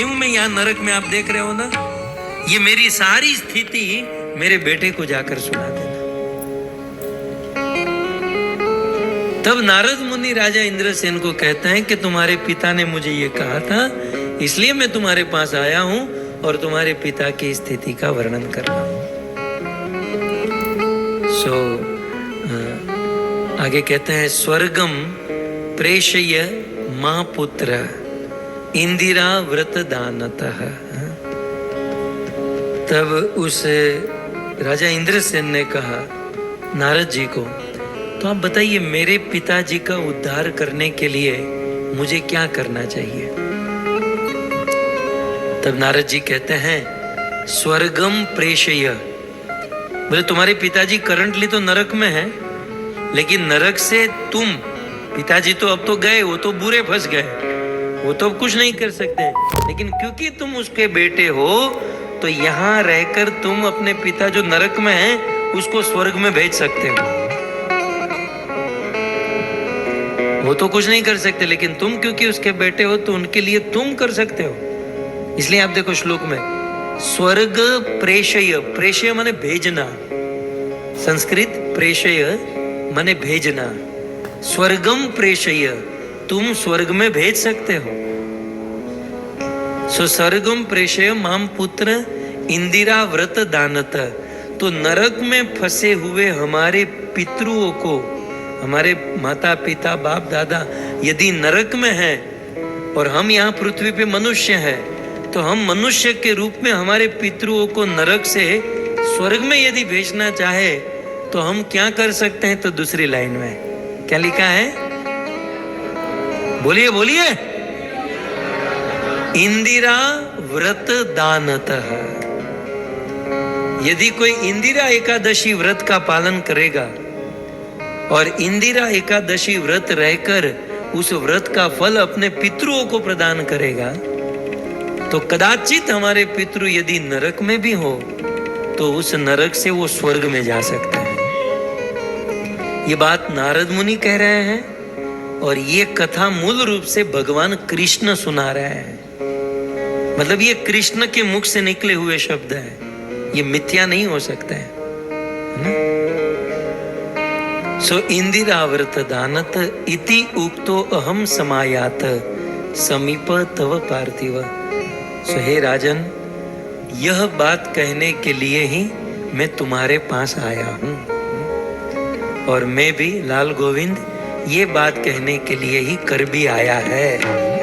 हूं मैं यहाँ नरक में, आप देख रहे हो ना, ये मेरी सारी स्थिति मेरे बेटे को जाकर सुना देना। तब नारद मुनि राजा इंद्रसेन को कहते हैं कि तुम्हारे पिता ने मुझे ये कहा था, इसलिए मैं तुम्हारे पास आया हूं और तुम्हारे पिता की स्थिति का वर्णन कर रहा हूं। आगे कहते हैं, स्वर्गम प्रेषय मां पुत्र इंदिरा व्रत दानतः। तब उस राजा इंद्रसेन ने कहा नारद जी को, तो आप बताइए मेरे पिताजी का उद्धार करने के लिए मुझे क्या करना चाहिए। तब नारद जी कहते हैं, स्वर्गम प्रेषय। बोले तुम्हारे पिताजी करंटली तो नरक में है, लेकिन नरक से तुम, पिताजी तो अब तो गए, वो तो बुरे फंस गए, वो तो अब कुछ नहीं कर सकते, लेकिन क्योंकि तुम उसके बेटे हो तो यहाँ रहकर तुम अपने पिता जो नरक में है उसको स्वर्ग में भेज सकते हो। वो तो कुछ नहीं कर सकते, लेकिन तुम क्योंकि उसके बेटे हो तो उनके लिए तुम कर सकते हो। इसलिए आप देखो श्लोक में स्वर्ग प्रेषय, प्रेषय माने भेजना, संस्कृत प्रेषय माने भेजना, स्वर्गम प्रेषय, तुम स्वर्ग में भेज सकते हो। सो स्वर्गम प्रेषय माम पुत्र इंदिरा व्रत दानत। तो नरक में फंसे हुए हमारे पितरुओं को, हमारे माता पिता बाप दादा यदि नरक में है और हम यहाँ पृथ्वी पे मनुष्य हैं, तो हम मनुष्य के रूप में हमारे पितरुओं को नरक से स्वर्ग में यदि भेजना चाहे तो हम क्या कर सकते हैं। तो दूसरी लाइन में क्या लिखा है, बोलिए बोलिए, इंदिरा व्रत दानतः। यदि कोई इंदिरा एकादशी व्रत का पालन करेगा और इंदिरा एकादशी व्रत रहकर उस व्रत का फल अपने पितरुओं को प्रदान करेगा, तो कदाचित हमारे पितरु यदि नरक में भी हो तो उस नरक से वो स्वर्ग में जा सकता है। ये बात नारद मुनि कह रहे हैं और ये कथा मूल रूप से भगवान कृष्ण सुना रहे हैं। मतलब ये कृष्ण के मुख से निकले हुए शब्द हैं, ये मिथ्या नहीं हो सकता है ना? सो इंदिरा व्रत दानत इति उक्तो अहम समायात समीप तव पार्थिव। सो हे राजन, यह बात कहने के लिए ही मैं तुम्हारे पास आया हूं, और मैं भी लाल गोविंद ये बात कहने के लिए ही कर भी आया है।